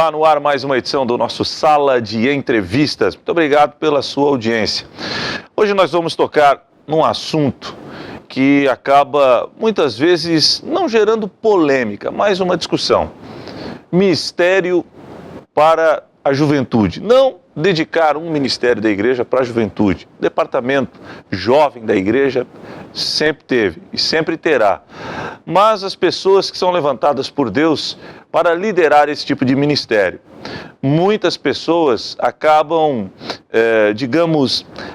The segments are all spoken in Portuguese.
Olá, no ar mais uma edição do nosso Sala de Entrevistas. Muito obrigado pela sua audiência. Hoje nós vamos tocar num assunto que acaba muitas vezes não gerando polêmica, mas uma discussão. Ministério para a juventude. Não dedicar um ministério da igreja para a juventude. O departamento jovem da igreja sempre teve e sempre terá. Mas as pessoas que são levantadas por Deus para liderar esse tipo de ministério. Muitas pessoas acabam,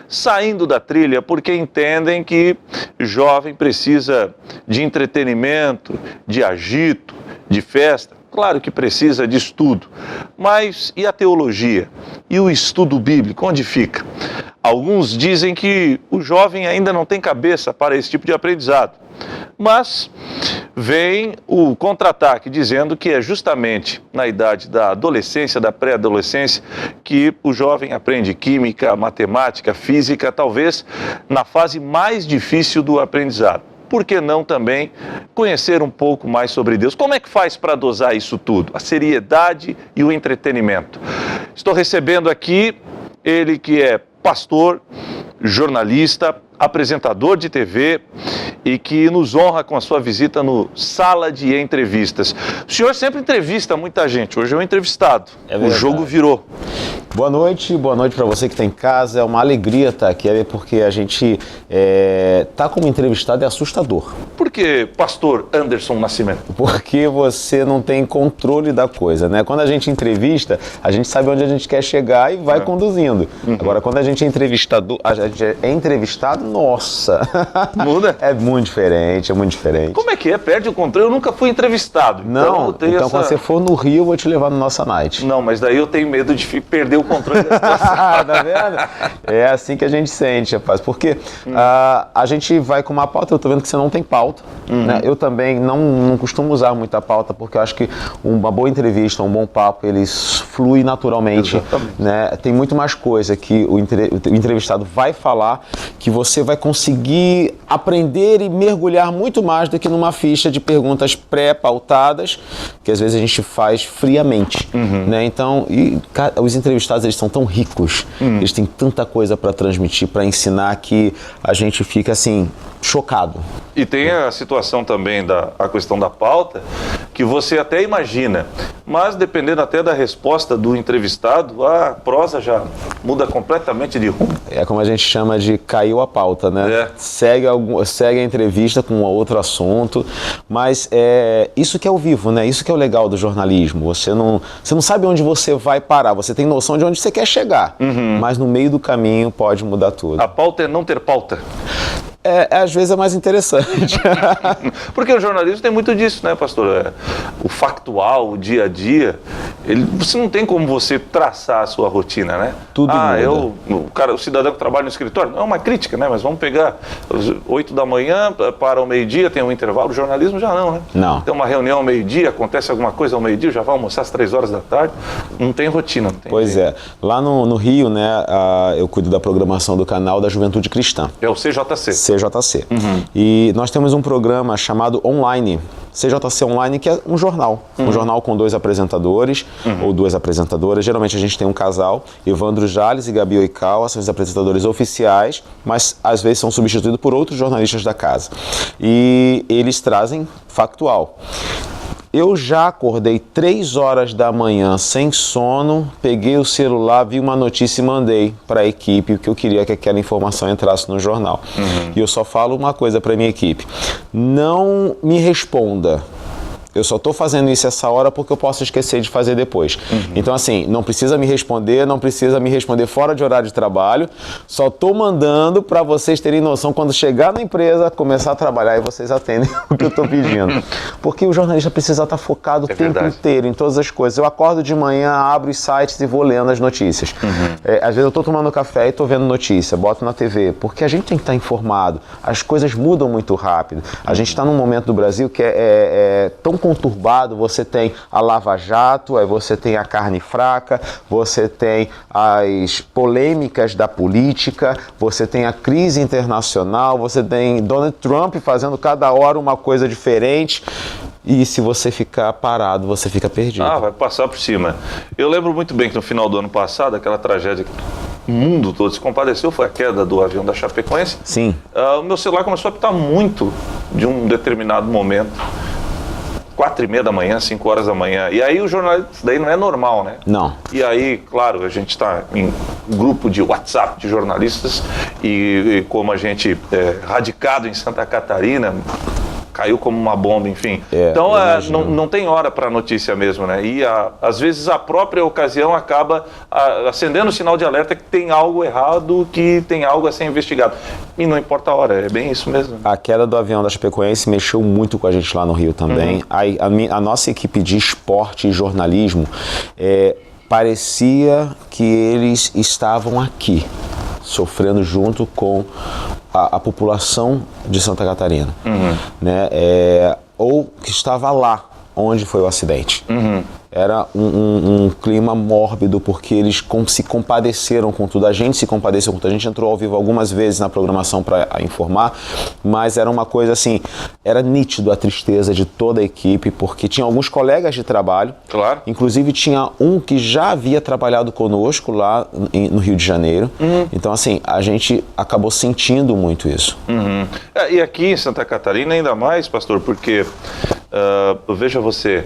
saindo da trilha porque entendem que jovem precisa de entretenimento, de agito, de festa. Claro que precisa de estudo, mas e a teologia? E o estudo bíblico, onde fica? Alguns dizem que o jovem ainda não tem cabeça para esse tipo de aprendizado, mas vem o contra-ataque dizendo que é justamente na idade da adolescência, da pré-adolescência, que o jovem aprende química, matemática, física, talvez na fase mais difícil do aprendizado. Por que não também conhecer um pouco mais sobre Deus? Como é que faz para dosar isso tudo? A seriedade e o entretenimento. Estou recebendo aqui ele que é pastor, jornalista, apresentador de TV e que nos honra com a sua visita no Sala de Entrevistas. O senhor sempre entrevista muita gente, hoje é um entrevistado. O jogo virou. Boa noite para você que está em casa. É uma alegria estar aqui, porque a gente está como entrevistado, é assustador. Por que pastor Anderson Nascimento? Porque você não tem controle da coisa, né? Quando a gente entrevista, a gente sabe onde a gente quer chegar e vai conduzindo. Agora, quando a gente é entrevistado, nossa! Muda? É muito diferente, é muito diferente. Como é que é? Perde o controle? Eu nunca fui entrevistado. Não, então quando você for no Rio, eu vou te levar no Nossa Night. Não, mas daí eu tenho medo de perder o controle da situação. Tá vendo? É assim que a gente sente, rapaz. Porque a gente vai com uma pauta, eu tô vendo que você não tem pauta. Né? Eu também não costumo usar muita pauta, porque eu acho que uma boa entrevista, um bom papo, eles fluem naturalmente. Né? Tem muito mais coisa que o entrevistado vai falar, que você vai conseguir aprender e mergulhar muito mais do que numa ficha de perguntas pré-pautadas, que às vezes a gente faz friamente. Né? Então, os entrevistados, eles são tão ricos, eles têm tanta coisa para transmitir, para ensinar, que a gente fica assim, chocado. E tem a situação também a questão da pauta, que você até imagina, mas dependendo até da resposta do entrevistado, a prosa já muda completamente de rumo. É como a gente chama de caiu a pauta, né? Segue a entrevista com outro assunto, mas isso que é o vivo, né? Isso que é o legal do jornalismo. Você não sabe onde você vai parar, você tem noção de onde você quer chegar, mas no meio do caminho pode mudar tudo. A pauta é não ter pauta. Às vezes é mais interessante. Porque o jornalismo tem muito disso, né, pastor? O factual, o dia a dia, você não tem como você traçar a sua rotina, né? Tudo muda. O cidadão que trabalha no escritório, não é uma crítica, né? Mas vamos pegar 8 da manhã para o meio-dia, tem um intervalo. O jornalismo já não, né? Não. Tem uma reunião ao meio-dia, acontece alguma coisa ao meio-dia, já vai almoçar às 3 horas da tarde. Não tem rotina. Não tem pois jeito. Lá no Rio, né, eu cuido da programação do canal da Juventude Cristã. É o CJC. CJC. E nós temos um programa chamado Online, CJC Online, que é um jornal. Um jornal com 2 apresentadores, ou 2 apresentadoras. Geralmente a gente tem um casal, Evandro Jales e Gabi Oikawa, são os apresentadores oficiais, mas às vezes são substituídos por outros jornalistas da casa. E eles trazem factual. Eu já acordei 3 horas da manhã sem sono, peguei o celular, vi uma notícia e mandei para a equipe, porque eu queria que aquela informação entrasse no jornal. E eu só falo uma coisa para minha equipe: não me responda. Eu só estou fazendo isso essa hora porque eu posso esquecer de fazer depois. Então, assim, não precisa me responder fora de horário de trabalho. Só estou mandando para vocês terem noção, quando chegar na empresa, começar a trabalhar e vocês atendem o que eu estou pedindo. Porque o jornalista precisa estar focado o tempo inteiro em todas as coisas. Eu acordo de manhã, abro os sites e vou lendo as notícias. Às vezes eu estou tomando café e estou vendo notícia, boto na TV, porque a gente tem que estar informado. As coisas mudam muito rápido. A gente está num momento do Brasil que é tão conturbado. Você tem a Lava Jato, aí você tem a carne fraca, você tem as polêmicas da política, você tem a crise internacional, você tem Donald Trump fazendo cada hora uma coisa diferente. e se você ficar parado, você fica perdido. Vai passar por cima. Eu lembro muito bem que no final do ano passado, aquela tragédia que o mundo todo se compadeceu foi a queda do avião da Chapecoense. Sim. O meu celular começou a apitar muito de um determinado momento. 4h30 da manhã, 5 horas da manhã. E aí o jornalista, daí não é normal, né? Não. E aí, claro, a gente está em grupo de WhatsApp de jornalistas e como a gente é radicado em Santa Catarina, caiu como uma bomba, enfim. Então, não tem hora para notícia mesmo, né? E às vezes a própria ocasião acaba acendendo o sinal de alerta que tem algo errado, que tem algo a ser investigado. E não importa a hora, é bem isso mesmo. A queda do avião da Chapecoense mexeu muito com a gente lá no Rio também. A nossa equipe de esporte e jornalismo, parecia que eles estavam aqui, sofrendo junto com a população de Santa Catarina, né? Ou que estava lá onde foi o acidente. Era um clima mórbido, porque eles se compadeceram com tudo. A gente se compadeceu com tudo. A gente entrou ao vivo algumas vezes na programação para informar, mas era uma coisa assim, era nítido a tristeza de toda a equipe, porque tinha alguns colegas de trabalho. Claro. Inclusive tinha um que já havia trabalhado conosco lá no Rio de Janeiro. Então assim, a gente acabou sentindo muito isso. E aqui em Santa Catarina ainda mais, pastor, porque veja você,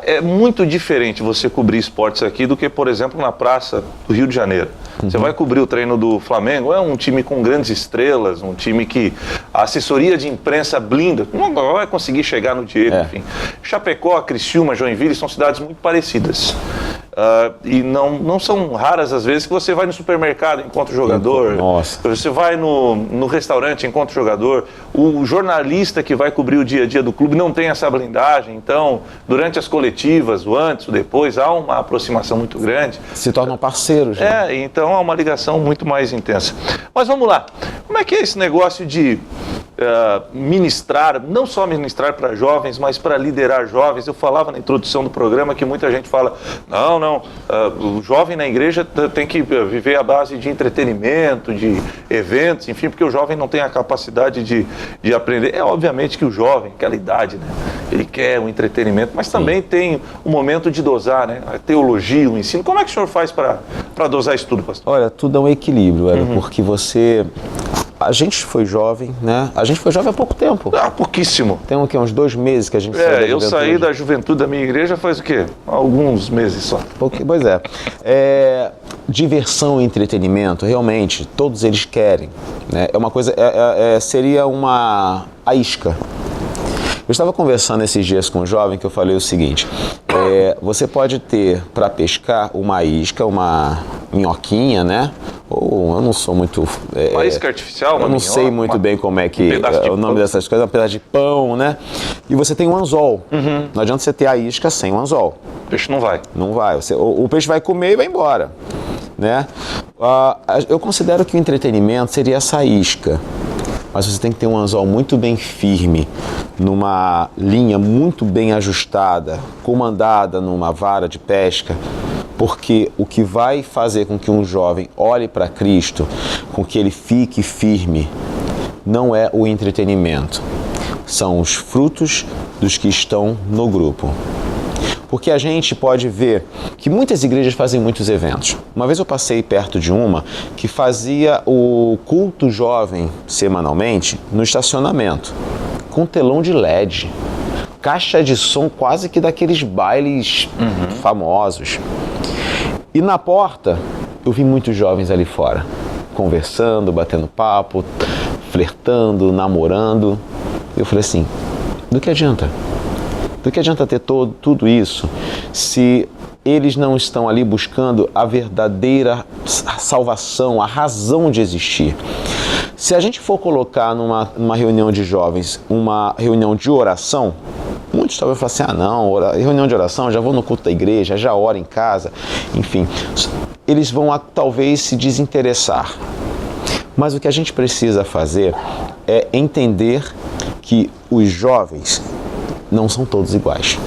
é muito diferente você cobrir esportes aqui do que, por exemplo, na praça do Rio de Janeiro. Você vai cobrir o treino do Flamengo, é um time com grandes estrelas, um time que a assessoria de imprensa blinda, não vai conseguir chegar no Diego, enfim. Chapecó, Criciúma, Joinville são cidades muito parecidas. E não são raras as vezes que você vai no supermercado e encontra o jogador. Nossa. Você vai no restaurante e encontra o jogador. O jornalista que vai cobrir o dia a dia do clube não tem essa blindagem. Então, durante as coletivas, o antes, o depois, há uma aproximação muito grande. Se tornam parceiros. Né? Então há uma ligação muito mais intensa. Mas vamos lá. Como é que é esse negócio de ministrar, não só ministrar para jovens, mas para liderar jovens? Eu falava na introdução do programa que muita gente fala, o jovem na igreja tem que viver à base de entretenimento, de eventos, enfim, porque o jovem não tem a capacidade de aprender. Obviamente que o jovem, aquela idade, né, ele quer um entretenimento, mas também tem um momento de dosar, né, a teologia, o ensino. Como é que o senhor faz para dosar isso tudo, pastor? Olha, tudo é um equilíbrio, porque a gente foi jovem, né? A gente foi jovem há pouco tempo. Pouquíssimo. Tem uns 2 meses que a gente saiu da juventude. Eu saí da juventude da minha igreja faz o quê? Alguns meses só. Pois é. Diversão e entretenimento, realmente, todos eles querem. Né? É uma coisa, seria a isca. Eu estava conversando esses dias com um jovem que eu falei o seguinte, você pode ter para pescar uma isca, uma minhoquinha, né? Ou eu não sou muito... uma isca artificial, uma eu não sei muito bem como é que o nome dessas coisas, um pedaço de pão, né? E você tem um anzol. Não adianta você ter a isca sem o anzol. O peixe não vai. Não vai. O peixe vai comer e vai embora. Né? Eu considero que o entretenimento seria essa isca. Mas você tem que ter um anzol muito bem firme, numa linha muito bem ajustada, comandada numa vara de pesca, porque o que vai fazer com que um jovem olhe para Cristo, com que ele fique firme, não é o entretenimento, são os frutos dos que estão no grupo. Porque a gente pode ver que muitas igrejas fazem muitos eventos. Uma vez eu passei perto de uma que fazia o culto jovem semanalmente no estacionamento, com telão de LED, caixa de som quase que daqueles bailes famosos. E na porta eu vi muitos jovens ali fora, conversando, batendo papo, flertando, namorando. Eu falei assim, do que adianta? Do que adianta ter tudo isso se eles não estão ali buscando a verdadeira salvação, a razão de existir? Se a gente for colocar numa reunião de jovens, uma reunião de oração, muitos talvez falem assim, reunião de oração, já vou no culto da igreja, já oro em casa, enfim. Eles vão talvez se desinteressar. Mas o que a gente precisa fazer é entender que os jovens não são todos iguais.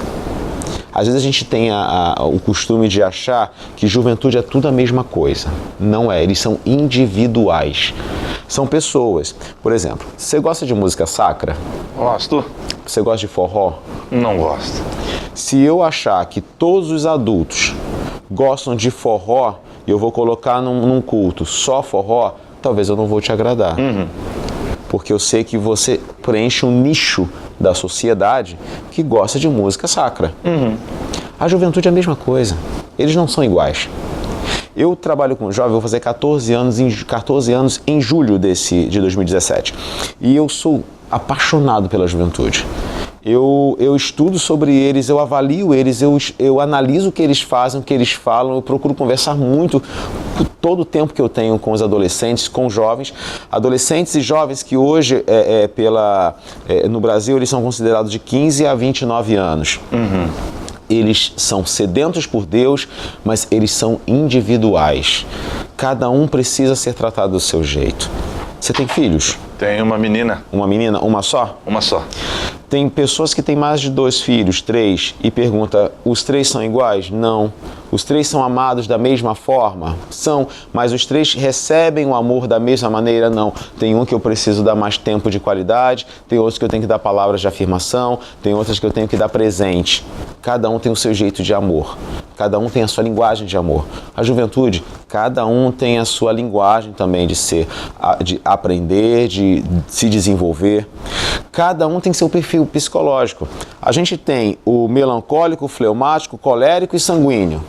Às vezes a gente tem o costume de achar que juventude é tudo a mesma coisa. Não é, eles são individuais. São pessoas. Por exemplo, você gosta de música sacra? Gosto. Você gosta de forró? Não gosto. Se eu achar que todos os adultos gostam de forró e eu vou colocar num culto só forró, talvez eu não vou te agradar. Porque eu sei que você preenche um nicho da sociedade que gosta de música sacra. A juventude é a mesma coisa. Eles não são iguais. Eu trabalho com jovem, vou fazer 14 anos em julho de 2017. E eu sou apaixonado pela juventude. Eu estudo sobre eles, eu avalio eles, eu analiso o que eles fazem, o que eles falam, eu procuro conversar muito todo o tempo que eu tenho com os adolescentes, com jovens. Adolescentes e jovens que hoje, no Brasil, eles são considerados de 15 a 29 anos. Eles são sedentos por Deus, mas eles são individuais. Cada um precisa ser tratado do seu jeito. Você tem filhos? Tenho uma menina. Uma menina? Uma só? Uma só. Tem pessoas que têm mais de 2 filhos, 3, e pergunta, os 3 são iguais? Não. Os 3 são amados da mesma forma? São, mas os 3 recebem o amor da mesma maneira? Não. Tem um que eu preciso dar mais tempo de qualidade, tem outros que eu tenho que dar palavras de afirmação, tem outros que eu tenho que dar presente. Cada um tem o seu jeito de amor. Cada um tem a sua linguagem de amor. A juventude, cada um tem a sua linguagem também de aprender, de se desenvolver. Cada um tem seu perfil psicológico. A gente tem o melancólico, fleumático, colérico e sanguíneo.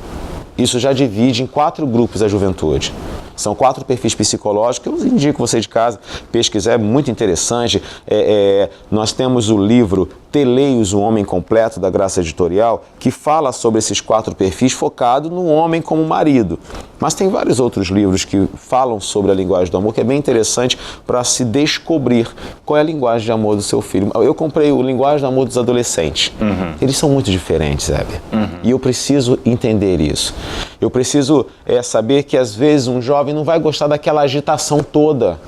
Isso já divide em 4 grupos a juventude. São 4 perfis psicológicos, eu indico você de casa pesquisar, é muito interessante. Nós temos o livro Teleios, o Homem Completo, da Graça Editorial, que fala sobre esses 4 perfis focado no homem como marido. Mas tem vários outros livros que falam sobre a linguagem do amor, que é bem interessante para se descobrir qual é a linguagem de amor do seu filho. Eu comprei o Linguagem do Amor dos Adolescentes. Eles são muito diferentes, Heber. E eu preciso entender isso. Eu preciso saber que às vezes um jovem não vai gostar daquela agitação toda.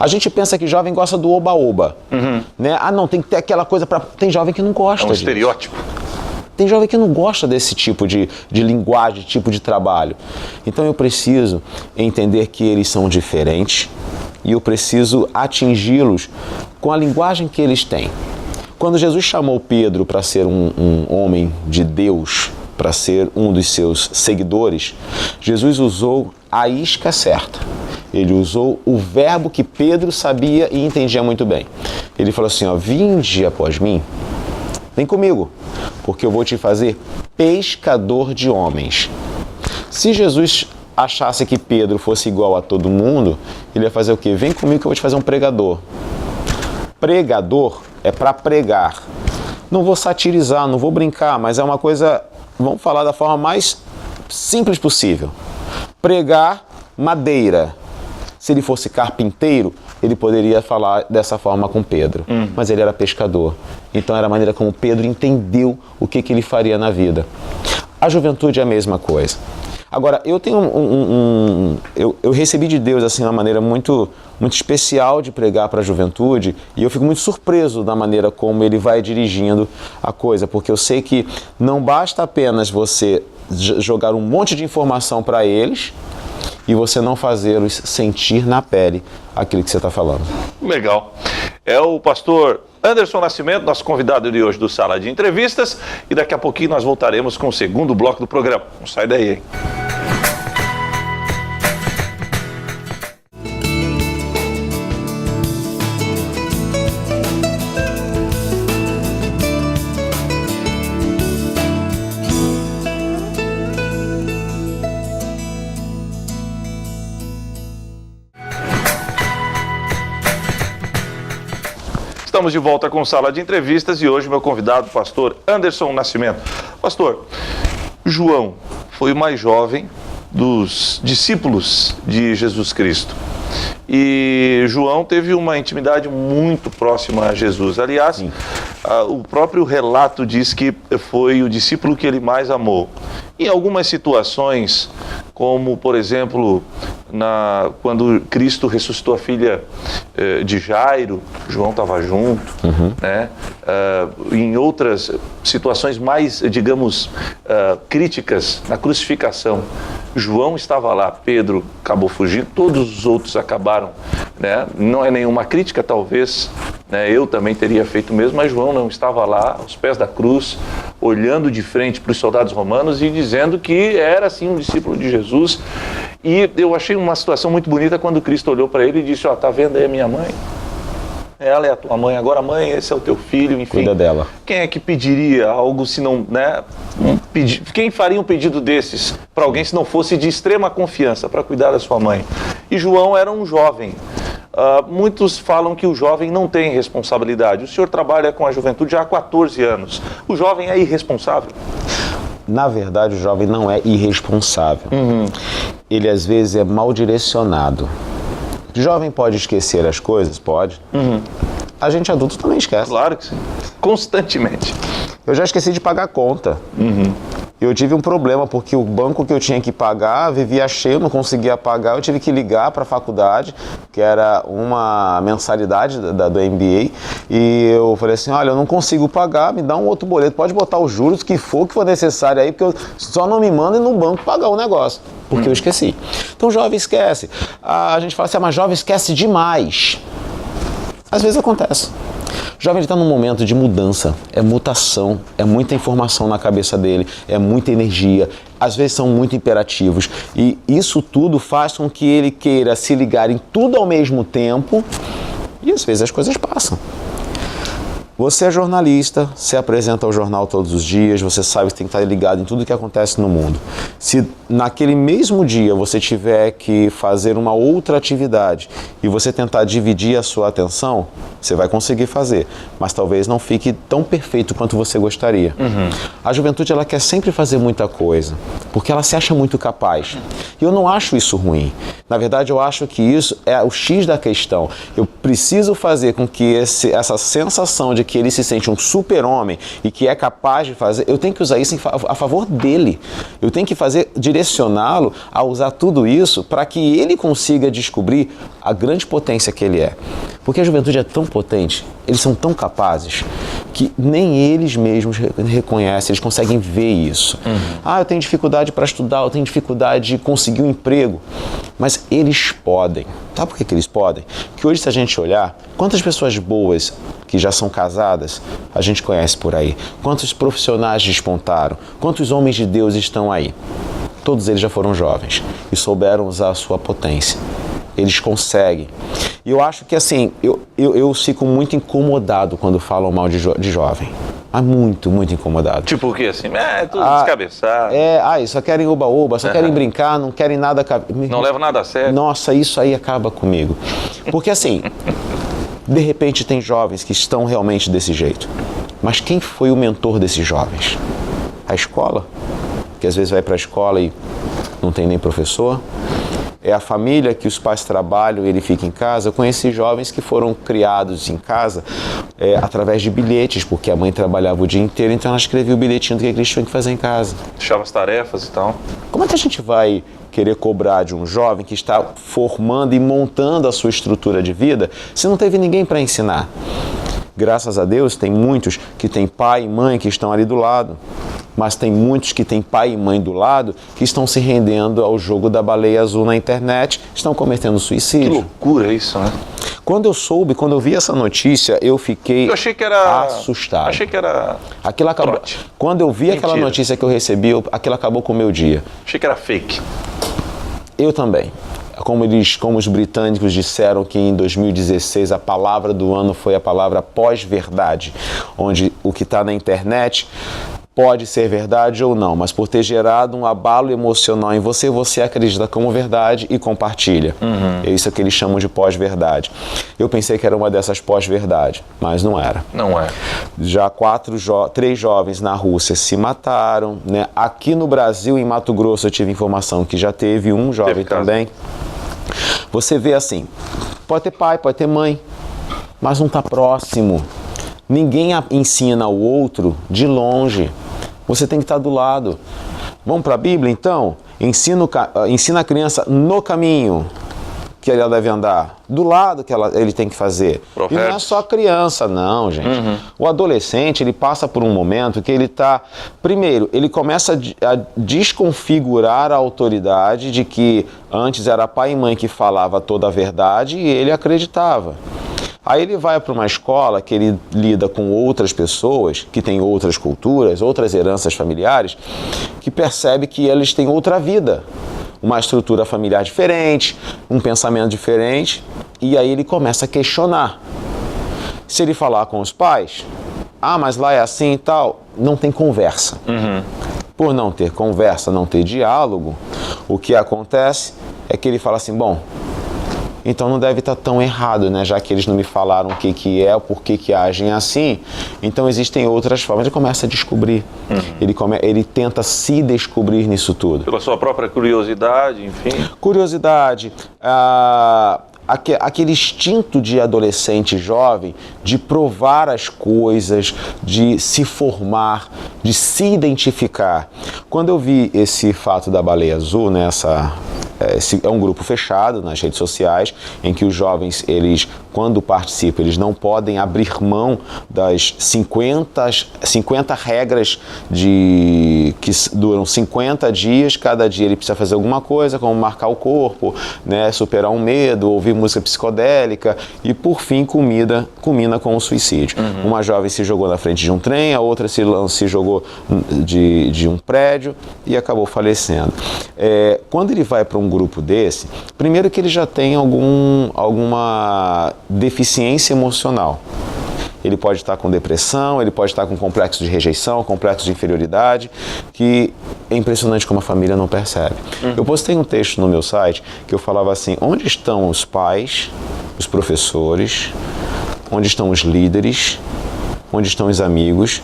A gente pensa que jovem gosta do oba-oba. Né? Ah, não, tem que ter aquela coisa para... Tem jovem que não gosta disso. Estereótipo. Tem jovem que não gosta desse tipo de linguagem, tipo de trabalho. Então eu preciso entender que eles são diferentes e eu preciso atingi-los com a linguagem que eles têm. Quando Jesus chamou Pedro para ser um homem de Deus, para ser um dos seus seguidores, Jesus usou a isca certa. Ele usou o verbo que Pedro sabia e entendia muito bem. Ele falou assim, vinde após mim, vem comigo, porque eu vou te fazer pescador de homens. Se Jesus achasse que Pedro fosse igual a todo mundo, ele ia fazer o quê? Vem comigo que eu vou te fazer um pregador. Pregador é para pregar. Não vou satirizar, não vou brincar, mas é uma coisa, vamos falar da forma mais simples possível. Pregar madeira. Se ele fosse carpinteiro, ele poderia falar dessa forma com Pedro. Mas ele era pescador. Então era a maneira como Pedro entendeu o que ele faria na vida. A juventude é a mesma coisa. Agora, eu tenho eu recebi de Deus assim uma maneira muito especial de pregar para a juventude e eu fico muito surpreso da maneira como ele vai dirigindo a coisa, porque eu sei que não basta apenas você jogar um monte de informação para eles e você não fazê-los sentir na pele aquilo que você está falando. Legal. É o pastor Anderson Nascimento, nosso convidado de hoje do Sala de Entrevistas, e daqui a pouquinho nós voltaremos com o segundo bloco do programa. Não sai daí, hein? Estamos de volta com Sala de Entrevistas e hoje meu convidado, pastor Anderson Nascimento. Pastor, João foi o mais jovem dos discípulos de Jesus Cristo. E João teve uma intimidade muito próxima a Jesus. Aliás, o próprio relato diz que foi o discípulo que ele mais amou. Em algumas situações, como, por exemplo, quando Cristo ressuscitou a filha de Jairo, João estava junto, né? Em outras situações mais, digamos, críticas, na crucificação, João estava lá, Pedro acabou fugindo, todos os outros acabaram, né? Não é nenhuma crítica, talvez, né? Eu também teria feito o mesmo, mas João não estava lá, aos pés da cruz, olhando de frente para os soldados romanos e dizendo que era, sim, um discípulo de Jesus. E eu achei uma situação muito bonita quando Cristo olhou para ele e disse, tá vendo aí a minha mãe? Ela é a tua mãe, agora mãe, esse é o teu filho, enfim. Cuida dela. Quem é que pediria algo se não, né? Quem faria um pedido desses para alguém se não fosse de extrema confiança para cuidar da sua mãe? E João era um jovem. Muitos falam que o jovem não tem responsabilidade. O senhor trabalha com a juventude já há 14 anos. O jovem é irresponsável? Na verdade, o jovem não é irresponsável. Ele, às vezes, é mal direcionado. O jovem pode esquecer as coisas? Pode. A gente adulto também esquece. Claro que sim. Constantemente. Eu já esqueci de pagar a conta. Eu tive um problema porque o banco que eu tinha que pagar vivia cheio, não conseguia pagar. Eu tive que ligar para a faculdade, que era uma mensalidade do MBA, e eu falei assim, olha, eu não consigo pagar, me dá um outro boleto, pode botar os juros que for necessário aí, porque eu só não me mandem no banco pagar o negócio, porque eu esqueci. Então o jovem esquece. A gente fala assim, mas jovem esquece demais. Às vezes acontece. O jovem está num momento de mudança, é mutação, é muita informação na cabeça dele, é muita energia, às vezes são muito imperativos. E isso tudo faz com que ele queira se ligar em tudo ao mesmo tempo e às vezes as coisas passam. Você é jornalista, você apresenta ao jornal todos os dias, você sabe que tem que estar ligado em tudo que acontece no mundo. Se naquele mesmo dia você tiver que fazer uma outra atividade e você tentar dividir a sua atenção, você vai conseguir fazer, mas talvez não fique tão perfeito quanto você gostaria. A juventude, ela quer sempre fazer muita coisa, porque ela se acha muito capaz. E eu não acho isso ruim. Na verdade, eu acho que isso é o X da questão. Eu preciso fazer com que essa sensação de que ele se sente um super-homem e que é capaz de fazer, eu tenho que usar isso a favor dele. Eu tenho que direcioná-lo a usar tudo isso para que ele consiga descobrir a grande potência que ele é. Porque a juventude é tão potente, eles são tão capazes, que nem eles mesmos reconhecem, eles conseguem ver isso. Eu tenho dificuldade para estudar, eu tenho dificuldade de conseguir um emprego. Mas eles podem. Sabe por que eles podem? Porque hoje, se a gente olhar, quantas pessoas boas que já são casadas, a gente conhece por aí. Quantos profissionais despontaram? Quantos homens de Deus estão aí? Todos eles já foram jovens e souberam usar a sua potência. Eles conseguem. E eu acho que assim, eu fico muito incomodado quando falam mal de jovem. Muito, muito incomodado. Tipo o quê assim? Tudo descabeçado. Só querem oba-oba, só querem brincar, não querem nada... Não levam nada a sério. Nossa, isso aí acaba comigo. Porque assim, de repente tem jovens que estão realmente desse jeito. Mas quem foi o mentor desses jovens? A escola? Que às vezes vai para a escola e não tem nem professor. É a família que os pais trabalham e ele fica em casa. Eu conheci jovens que foram criados em casa através de bilhetes, porque a mãe trabalhava o dia inteiro, então ela escrevia o bilhetinho do que eles tinham que fazer em casa. Deixava as tarefas e tal. Como é que a gente vai querer cobrar de um jovem que está formando e montando a sua estrutura de vida se não teve ninguém para ensinar? Graças a Deus, tem muitos que têm pai e mãe que estão ali do lado. Mas tem muitos que têm pai e mãe do lado que estão se rendendo ao jogo da baleia azul na internet, estão cometendo suicídio. Que loucura isso, né? Quando eu vi essa notícia, eu fiquei assustado. Achei que era aquilo acabou. trote. Quando eu vi Mentira. aquela notícia que eu recebi, aquilo acabou com o meu dia. Achei que era fake. Eu também. Como os britânicos disseram que em 2016 a palavra do ano foi a palavra pós-verdade, onde o que está na internet pode ser verdade ou não, mas por ter gerado um abalo emocional em você, você acredita como verdade e compartilha. É isso que eles chamam de pós-verdade. Eu pensei que era uma dessas pós-verdade, mas não era. Não é. Já 3 jovens na Rússia se mataram, né? Aqui no Brasil, em Mato Grosso, eu tive informação que já teve um jovem também. Você vê assim, pode ter pai, pode ter mãe, mas não está próximo. Ninguém ensina o outro de longe. Você tem que estar do lado. Vamos para a Bíblia, então? ensina a criança no caminho que ela deve andar, do lado que ele tem que fazer. Profetas. E não é só a criança, não, gente. O adolescente, ele passa por um momento que ele está... Primeiro, ele começa a desconfigurar a autoridade de que antes era pai e mãe que falava toda a verdade e ele acreditava. Aí ele vai para uma escola que ele lida com outras pessoas, que têm outras culturas, outras heranças familiares, que percebe que eles têm outra vida. Uma estrutura familiar diferente, um pensamento diferente, e aí ele começa a questionar. Se ele falar com os pais, mas lá é assim e tal, não tem conversa. Por não ter conversa, não ter diálogo, o que acontece é que ele fala assim, bom, então não deve estar tão errado, né? Já que eles não me falaram o que é, por que agem assim, então existem outras formas. Ele começa a descobrir, ele tenta se descobrir nisso tudo. Pela sua própria curiosidade, enfim. Curiosidade, aquele instinto de adolescente jovem de provar as coisas, de se formar, de se identificar. Quando eu vi esse fato da baleia azul, né, é um grupo fechado nas redes sociais, em que os jovens, eles, quando participam, eles não podem abrir mão das 50 regras que duram 50 dias, cada dia ele precisa fazer alguma coisa, como marcar o corpo, né, superar um medo, ouvir música psicodélica e, por fim, culmina com o suicídio. Uma jovem se jogou na frente de um trem, a outra se jogou de um prédio e acabou falecendo. Quando ele vai para um grupo desse, primeiro que ele já tem alguma deficiência emocional. Ele pode estar com depressão, ele pode estar com complexo de rejeição, complexo de inferioridade, que é impressionante como a família não percebe. Eu postei um texto no meu site que eu falava assim, onde estão os pais, os professores, onde estão os líderes, onde estão os amigos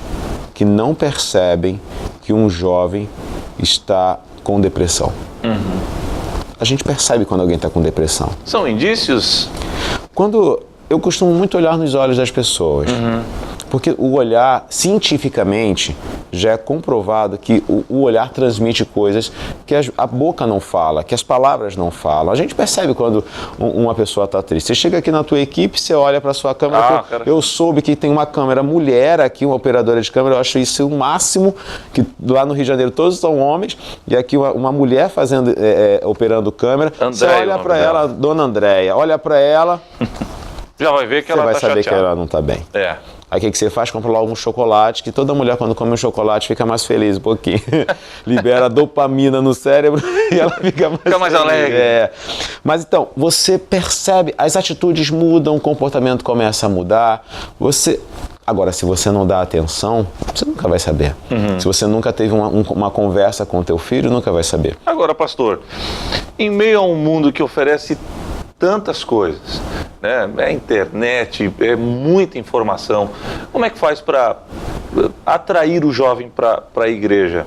que não percebem que um jovem está com depressão? A gente percebe quando alguém está com depressão. São indícios? Eu costumo muito olhar nos olhos das pessoas, porque o olhar, cientificamente, já é comprovado que o olhar transmite coisas que a boca não fala, que as palavras não falam. A gente percebe quando uma pessoa está triste. Você chega aqui na tua equipe, você olha para a sua câmera, eu soube que tem uma câmera mulher aqui, uma operadora de câmera, eu acho isso o máximo, que lá no Rio de Janeiro todos são homens, e aqui uma mulher operando câmera. Andréia, você olha para ela, Dona Andréia, olha para ela... Já vai ver que ela está chateada. Você vai saber que ela não está bem. Aí o que você faz? Compra logo um chocolate, que toda mulher quando come um chocolate fica mais feliz um pouquinho. Libera dopamina no cérebro e ela fica mais alegre. Mas então, você percebe, as atitudes mudam, o comportamento começa a mudar. Agora, se você não dá atenção, você nunca vai saber. Se você nunca teve uma conversa com o teu filho, nunca vai saber. Agora, pastor, em meio a um mundo que oferece tantas coisas, né? É internet, é muita informação. Como é que faz para atrair o jovem para a igreja?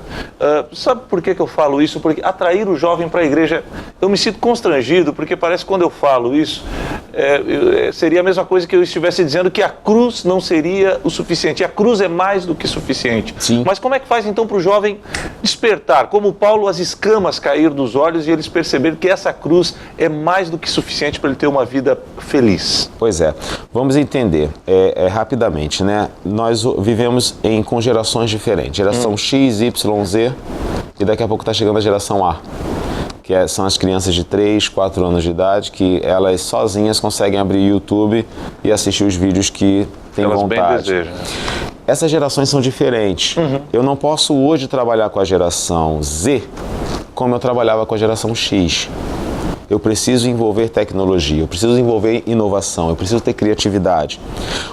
Sabe por que eu falo isso? Porque atrair o jovem para a igreja, eu me sinto constrangido, porque parece que quando eu falo isso, seria a mesma coisa que eu estivesse dizendo que a cruz não seria o suficiente. A cruz é mais do que suficiente. Sim. Mas como é que faz então para o jovem despertar? Como Paulo, as escamas cair dos olhos e eles perceberem que essa cruz é mais do que suficiente para ele ter uma vida feliz? Pois é. Vamos entender rapidamente, né? Nós vivemos com gerações diferentes. Geração X, Y, Z e daqui a pouco está chegando a geração A. Que são as crianças de 3, 4 anos de idade, que elas sozinhas conseguem abrir YouTube e assistir os vídeos que têm vontade. Elas bem desejam. Essas gerações são diferentes. Eu não posso hoje trabalhar com a geração Z como eu trabalhava com a geração X. Eu preciso envolver tecnologia, eu preciso envolver inovação, eu preciso ter criatividade.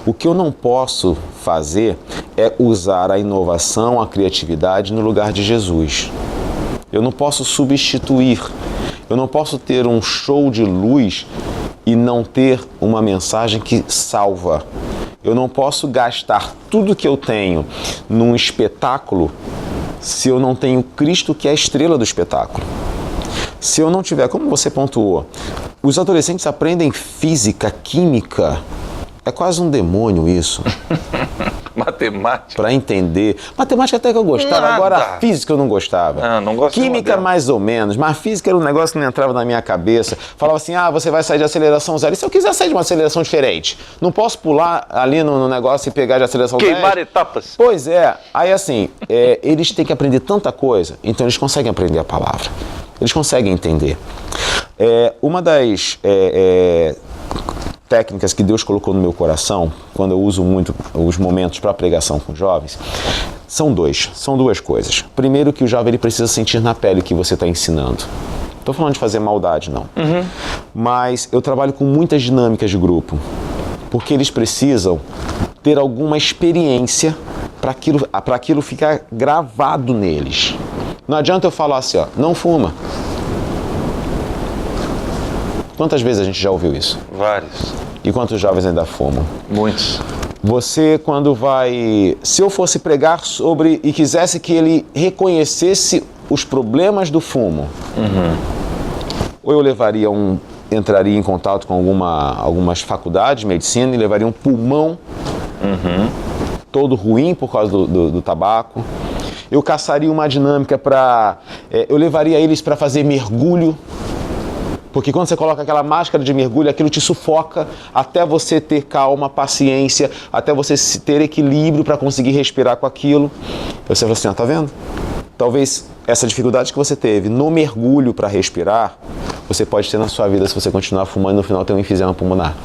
O que eu não posso fazer é usar a inovação, a criatividade no lugar de Jesus. Eu não posso substituir, eu não posso ter um show de luz e não ter uma mensagem que salva. Eu não posso gastar tudo que eu tenho num espetáculo se eu não tenho Cristo, que é a estrela do espetáculo. Se eu não tiver, como você pontuou, os adolescentes aprendem física, química, é quase um demônio isso. Matemática? Para entender. Matemática até que eu gostava, Nada. agora a física eu não gostava. Ah, não gosto Química mais ou menos, mas física era um negócio que não entrava na minha cabeça. Falava assim, você vai sair de aceleração zero. E se eu quiser sair de uma aceleração diferente? Não posso pular ali no negócio e pegar de aceleração zero? Queimar etapas. Pois é. Aí assim, eles têm que aprender tanta coisa, então eles conseguem aprender a palavra. Eles conseguem entender. Uma das técnicas que Deus colocou no meu coração, quando eu uso muito os momentos para pregação com jovens, são duas coisas. Primeiro, que o jovem ele precisa sentir na pele o que você está ensinando. Estou falando de fazer maldade, não. Mas eu trabalho com muitas dinâmicas de grupo, porque eles precisam ter alguma experiência para aquilo ficar gravado neles. Não adianta eu falar assim, não fuma. Quantas vezes a gente já ouviu isso? Vários. E quantos jovens ainda fumam? Muitos. Você, quando vai... Se eu fosse pregar sobre e quisesse que ele reconhecesse os problemas do fumo, ou eu entraria em contato com algumas faculdades de medicina e levaria um pulmão todo ruim por causa do tabaco. Eu caçaria uma dinâmica eu levaria eles para fazer mergulho. Porque quando você coloca aquela máscara de mergulho, aquilo te sufoca até você ter calma, paciência, até você ter equilíbrio para conseguir respirar com aquilo. Você fala assim, tá vendo? Talvez essa dificuldade que você teve no mergulho para respirar, você pode ter na sua vida se você continuar fumando e no final ter um enfisema pulmonar.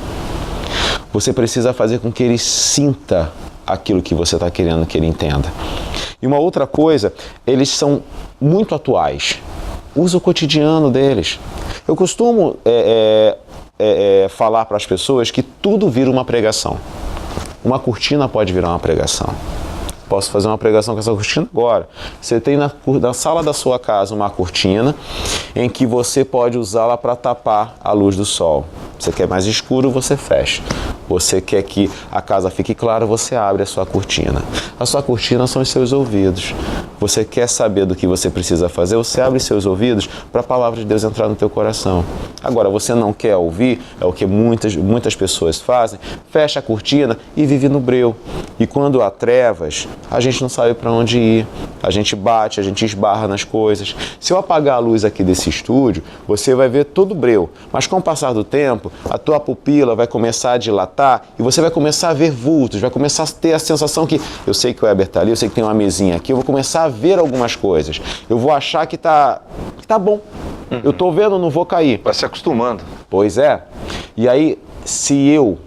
Você precisa fazer com que ele sinta aquilo que você está querendo que ele entenda. E uma outra coisa, eles são muito atuais. Usa o cotidiano deles. Eu costumo falar para as pessoas que tudo vira uma pregação. Uma cortina pode virar uma pregação. Posso fazer uma pregação com essa cortina agora. Você tem na sala da sua casa uma cortina em que você pode usá-la para tapar a luz do sol. Você quer mais escuro, você fecha. Você quer que a casa fique clara, você abre a sua cortina. A sua cortina são os seus ouvidos. Você quer saber do que você precisa fazer, você abre seus ouvidos para a palavra de Deus entrar no teu coração. Agora, você não quer ouvir, é o que muitas pessoas fazem, fecha a cortina e vive no breu. E quando há trevas, a gente não sabe para onde ir. A gente bate, a gente esbarra nas coisas. Se eu apagar a luz aqui desse estúdio, você vai ver todo breu. Mas com o passar do tempo, a tua pupila vai começar a dilatar e você vai começar a ver vultos, vai começar a ter a sensação que eu sei que o Heber está ali, eu sei que tem uma mesinha aqui, eu vou começar a ver algumas coisas. Eu vou achar que tá bom. Eu estou vendo, não vou cair. Vai se acostumando. Pois é. E aí, se eu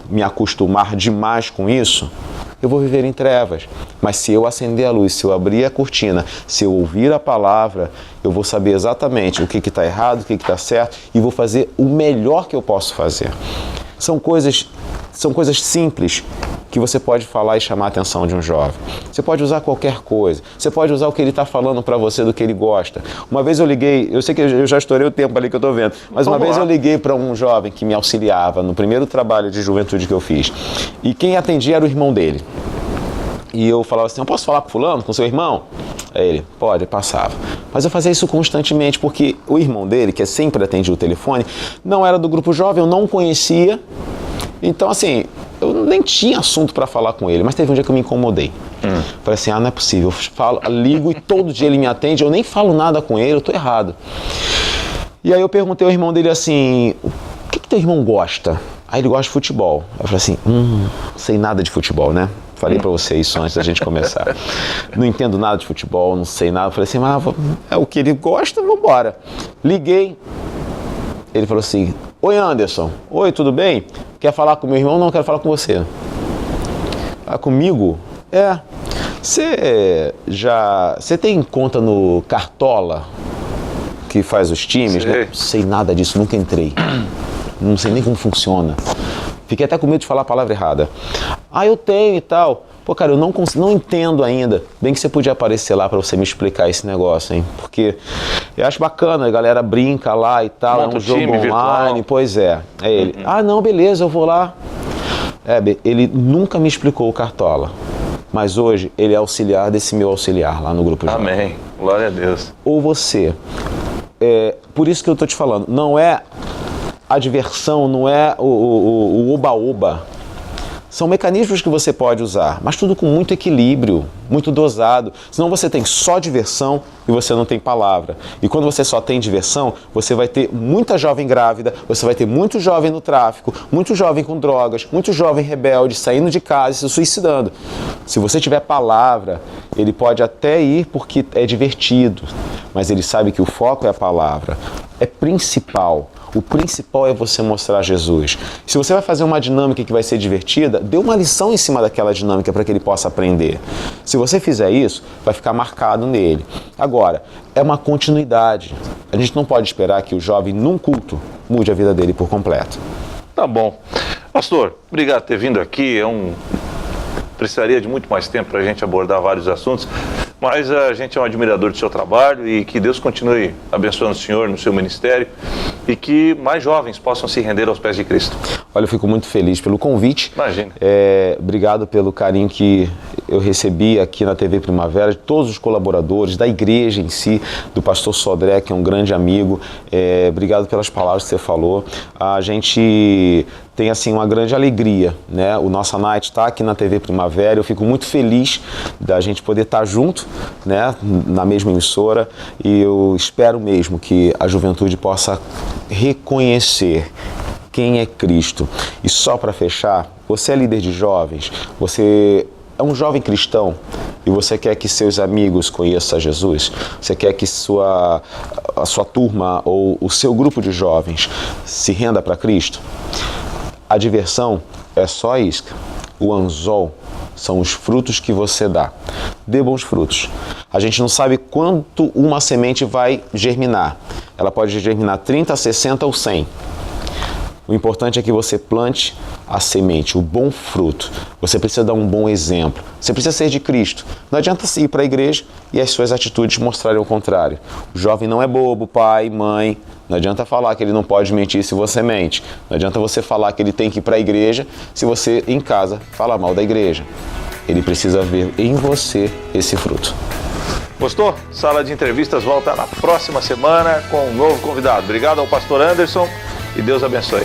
me acostumar demais com isso, eu vou viver em trevas. Mas se eu acender a luz, se eu abrir a cortina, se eu ouvir a palavra, eu vou saber exatamente o que está errado, o que está certo e vou fazer o melhor que eu posso fazer. São coisas simples que você pode falar e chamar a atenção de um jovem. Você pode usar qualquer coisa. Você pode usar o que ele está falando para você do que ele gosta. Uma vez eu liguei, eu sei que eu já estourei o tempo ali que eu estou vendo, mas uma vez eu liguei para um jovem que me auxiliava no primeiro trabalho de juventude que eu fiz. E quem atendia era o irmão dele. E eu falava assim, eu posso falar com fulano, com seu irmão? Aí ele, pode, passava. Mas eu fazia isso constantemente, porque o irmão dele, que sempre atendia o telefone, não era do grupo jovem, eu não conhecia. Então, assim, eu nem tinha assunto para falar com ele, mas teve um dia que eu me incomodei. Falei assim, não é possível, eu ligo e todo dia ele me atende, eu nem falo nada com ele, eu tô errado. E aí eu perguntei ao irmão dele assim, o que teu irmão gosta? Aí ele gosta de futebol. Eu falei assim, não sei nada de futebol, né? Falei pra você isso antes da gente começar. Não entendo nada de futebol, não sei nada. Eu falei assim, mas é o que ele gosta, vambora. Liguei. Ele falou assim, oi Anderson, oi, tudo bem? Quer falar com meu irmão? Não, quero falar com você. Ah, comigo? Você tem conta no Cartola, que faz os times, né? Não sei nada disso, nunca entrei. Não sei nem como funciona. Fiquei até com medo de falar a palavra errada. Ah, eu tenho e tal. Pô, cara, eu não entendo ainda. Bem que você podia aparecer lá pra você me explicar esse negócio, hein? Porque eu acho bacana, a galera brinca lá e tal, monta é um jogo online. Virtual. Pois é. É ele. Ah, não, beleza, eu vou lá. Ele nunca me explicou o Cartola. Mas hoje ele é auxiliar desse meu auxiliar lá no grupo jovem. Amém. Glória a Deus. Ou você. Por isso que eu tô te falando, não é a diversão, não é o oba-oba. São mecanismos que você pode usar, mas tudo com muito equilíbrio, muito dosado. Senão você tem só diversão e você não tem palavra. E quando você só tem diversão, você vai ter muita jovem grávida, você vai ter muito jovem no tráfico, muito jovem com drogas, muito jovem rebelde, saindo de casa e se suicidando. Se você tiver palavra, ele pode até ir porque é divertido, mas ele sabe que o foco é a palavra, é principal. O principal é você mostrar Jesus. Se você vai fazer uma dinâmica que vai ser divertida, dê uma lição em cima daquela dinâmica para que ele possa aprender. Se você fizer isso, vai ficar marcado nele. Agora, é uma continuidade. A gente não pode esperar que o jovem, num culto, mude a vida dele por completo. Tá bom. Pastor, obrigado por ter vindo aqui. Precisaria de muito mais tempo para a gente abordar vários assuntos, mas a gente é um admirador do seu trabalho e que Deus continue abençoando o senhor no seu ministério e que mais jovens possam se render aos pés de Cristo. Olha, eu fico muito feliz pelo convite. Imagina. Obrigado pelo carinho que eu recebi aqui na TV Primavera, de todos os colaboradores, da igreja em si, do pastor Sodré, que é um grande amigo. Obrigado pelas palavras que você falou. A gente tem assim uma grande alegria, né? O Nossa Night está aqui na TV Primavera. Eu fico muito feliz da gente poder estar junto, né? Na mesma emissora, e eu espero mesmo que a juventude possa reconhecer quem é Cristo. E só para fechar, você é líder de jovens, você é um jovem cristão e você quer que seus amigos conheçam Jesus? Você quer que a sua turma ou o seu grupo de jovens se renda para Cristo? A diversão é só a isca. O anzol são os frutos que você dá. Dê bons frutos. A gente não sabe quanto uma semente vai germinar. Ela pode germinar 30, 60 ou 100. O importante é que você plante a semente, o bom fruto. Você precisa dar um bom exemplo. Você precisa ser de Cristo. Não adianta ir para a igreja e as suas atitudes mostrarem o contrário. O jovem não é bobo, pai, mãe. Não adianta falar que ele não pode mentir se você mente. Não adianta você falar que ele tem que ir para a igreja se você, em casa, fala mal da igreja. Ele precisa ver em você esse fruto. Gostou? Sala de Entrevistas volta na próxima semana com um novo convidado. Obrigado ao pastor Anderson e Deus abençoe.